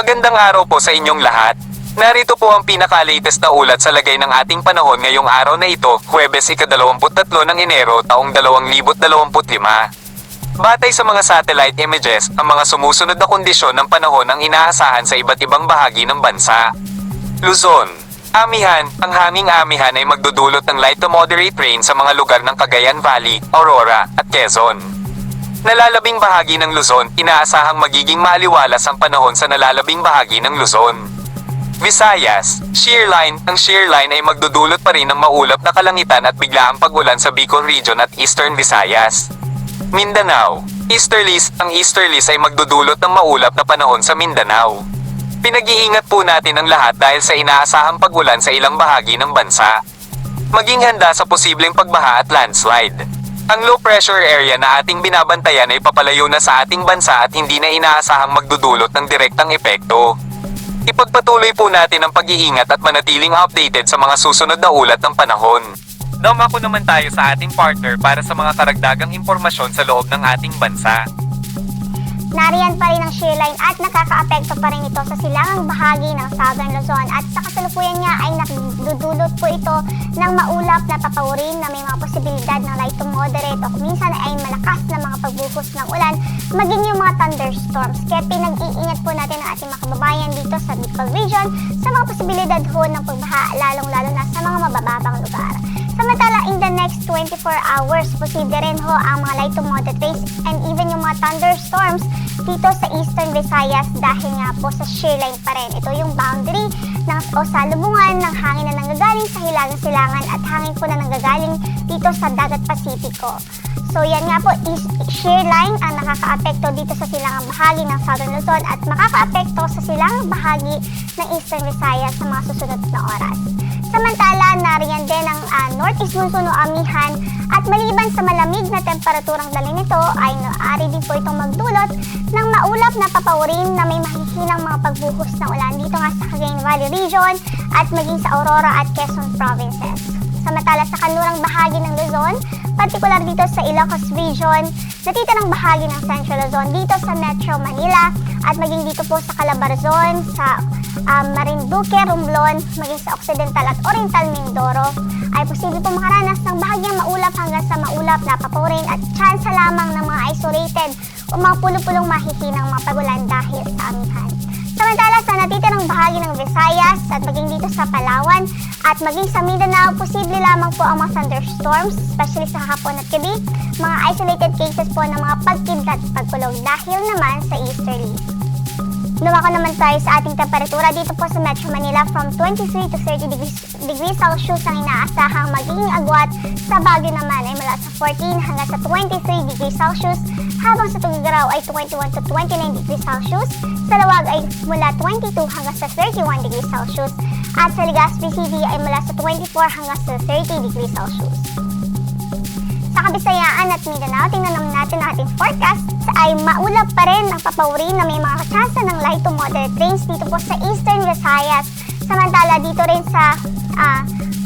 Magandang araw po sa inyong lahat. Narito po ang pinaka-latest na ulat sa lagay ng ating panahon ngayong araw na ito, Huwebes ika-23 ng Enero taong 2025. Batay sa mga satellite images, ang mga sumusunod na kondisyon ng panahon ang inaasahan sa iba't ibang bahagi ng bansa. Luzon. Amihan. Ang hanging amihan ay magdudulot ng light to moderate rain sa mga lugar ng Cagayan Valley, Aurora, at Quezon. Nalalabing bahagi ng Luzon, inaasahang magiging maaliwalas ang panahon sa nalalabing bahagi ng Luzon. Visayas, shear line. Ang shear line ay magdudulot pa rin ng maulap na kalangitan at biglaang pag-ulan sa Bicol Region at Eastern Visayas. Mindanao, easterlies. Ang easterlies ay magdudulot ng maulap na panahon sa Mindanao. Pinag-iingat po natin ang lahat dahil sa inaasahang pag-ulan sa ilang bahagi ng bansa. Maging handa sa posibleng pagbaha at landslide. Ang low pressure area na ating binabantayan ay papalayo na sa ating bansa at hindi na inaasahang magdudulot ng direktang epekto. Ipagpatuloy po natin ang pag-iingat at manatiling updated sa mga susunod na ulat ng panahon. Dumako naman tayo sa ating partner para sa mga karagdagang impormasyon sa loob ng ating bansa. Nariyan pa rin ang shear line at nakakaapekto pa rin ito sa silangang bahagi ng Southern Luzon at sa kasalukuyan niya ay nakududulot po ito ng maulap na papawirin na may mga posibilidad ng light to moderate o minsan ay malakas na mga pagbuhos ng ulan, maging yung mga thunderstorms. Kaya pinag-iingat po natin ang ating mga kababayan dito sa Bicol Region sa mga posibilidad ho ng pagbaha, lalong-lalo na sa mga mabababang lugar. Samantala, in the next 24 hours, posible rin ho ang mga light to moderate rains and even yung mga thunderstorms dito sa Eastern Visayas dahil nga po sa shear line pa rin. Ito yung boundary o salubungan ng hangin na nanggagaling sa hilagang silangan at hangin po na nanggagaling dito sa dagat Pasipiko. So yan nga po, shear line ang nakakaapekto dito sa silangang bahagi ng Southern Luzon at makakaapekto sa silangang bahagi ng Eastern Visayas sa mga susunod na oras. Samantala, nariyan din ang Northeast Monsoon o amihan at maliban sa malamig na temperaturang dala nito ay maaari din po itong magdulot ng maulap na papawirin na may mahihinang mga pagbuhos ng ulan dito nga sa Cagayan Valley Region at maging sa Aurora at Quezon Provinces. Samantala sa kanlurang bahagi ng Luzon, partikular dito sa Ilocos Region, natitirang bahagi ng Central Luzon dito sa Metro Manila at maging dito po sa Calabarzon, sa Marinduque, Romblon, maging sa Occidental at Oriental Mindoro ay posible po makaranas ng bahagyang maulap hanggang sa maulap na papawirin at tsansa lamang ng mga isolated o mga pulo-pulong mahihinang mga pagulan dahil sa amihan. Samantala sa natitirang bahagi ng Visayas at maging dito sa Palawan at maging sa Mindanao, posible lamang po ang mga thunderstorms, especially sa hapon at gabi, mga isolated cases po ng mga pagkidlat at pagkulog dahil naman sa easterlies. Dumako naman tayo sa ating temperatura dito po sa Metro Manila from 23 to 30 degrees Celsius ang inaasahang magiging agwat. Sa Baguio naman ay mula sa 14 hanggang sa 23 degrees Celsius, habang sa Tuguegarao ay 21 to 29 degrees Celsius, sa Lawag ay mula 22 hanggang sa 31 degrees Celsius, at sa Legazpi City ay mula sa 24 hanggang sa 30 degrees Celsius. Sa Kabisayaan at Mindanao, tingnan naman natin ang ating forecast ay maulap pa rin ang papawirin na may mga tsansa ng light to moderate rains dito po sa Eastern Visayas. Samantala dito rin sa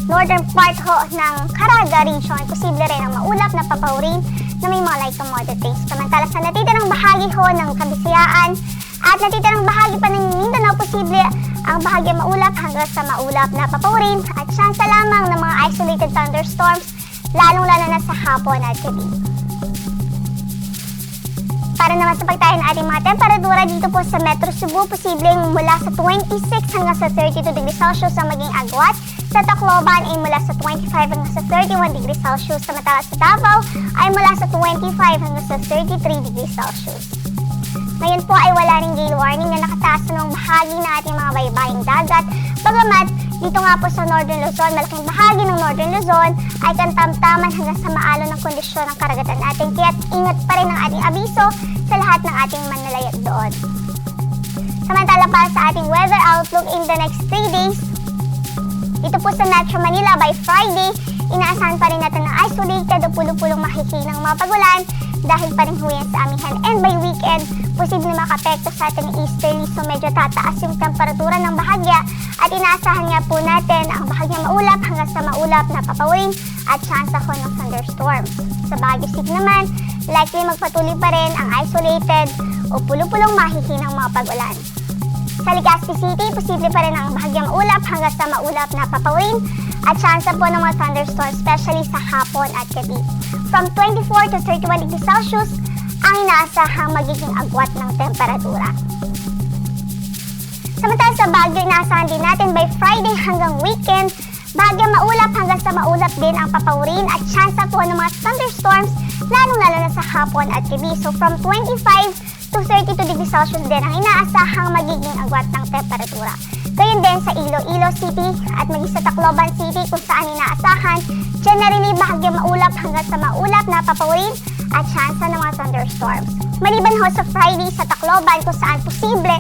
northern part ho ng Caraga Region, posible rin ang maulap na papawirin na may mga light to moderate rains. Samantala sa natitirang bahagi ho ng Kabisayaan at natitirang bahagi pa ng Mindanao, posible ang bahagi maulap hanggang sa maulap na papawirin at tsansa lamang ng mga isolated thunderstorms lalong-lalo na sa hapon at gabi. Para naman sa pagtayo ng ating mga temperatura dito po sa Metro Cebu, posibleng mula sa 26 hanggang sa 32 degrees Celsius ang maging agwat. Sa Tacloban ay mula sa 25 hanggang sa 31 degrees Celsius. Samantala sa Davao ay mula sa 25 hanggang sa 33 degrees Celsius. Ngayon po ay wala ring gale warning na nakataas sa mga bahagi ng ating mga baybaying dagat. Bagamat dito nga po sa Northern Luzon, malaking bahagi ng Northern Luzon ay kantamtaman hanggang sa maalon ng kondisyon ng karagatan natin. Kaya ingat pa rin ang ating abiso sa lahat ng ating manlalayag doon. Samantala pa sa ating weather outlook in the next 3 days, dito po sa Metro Manila by Friday, inaasahan pa rin natin ng isolated o pulo-pulong mahihinang mga pagulan dahil pa rin huyan sa amihan. And by weekend, posible makapekto sa atin ng easterly, so medyo tataas yung temperatura ng bahagya at inaasahan nga po natin ang bahagyang maulap hanggang sa maulap na papawirin at chance ako ng thunderstorms. Sa Baguio City naman, likely magpatuloy pa rin ang isolated o pulo-pulong mahihinang mga pag-ulan. Sa Legazpi City, posible pa rin ang bahagyang maulap hanggang sa maulap na papawirin at tsansa po ng mga thunderstorms, especially sa hapon at gabi. From 24 to 31 degrees Celsius ang inaasahang magiging agwat ng temperatura. Samantala sa Baguio, inaasahan din natin by Friday hanggang weekend, bahagyang maulap hanggang sa maulap din ang papawirin at tsansa po ng mga thunderstorms, lalong-lalo na sa hapon at gabi. So from 25 to 32 degrees Celsius din ang inaasahang magiging agwat ng temperatura. Gayun din sa Iloilo City at maging sa Tacloban City kung saan inaasahan, generally bahagyang maulap hanggang sa maulap na papawirin at tsansa ng mga thunderstorms. Maliban ho sa Friday sa Tacloban kung saan posible,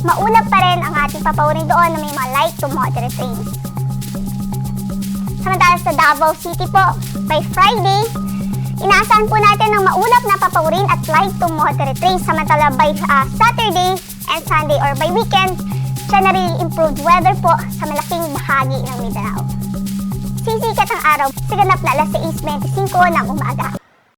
maulap pa rin ang ating papawirin doon na may mga light to moderate rains. Samantala sa Davao City po, by Friday, inaasahan po natin ng maulap na papawirin at light to moderate rains. Samantala by Saturday and Sunday or by weekend, generally improved weather po sa malaking bahagi ng Mindanao. Sisikat ang araw sa ganap na alas 6:25 ng umaga.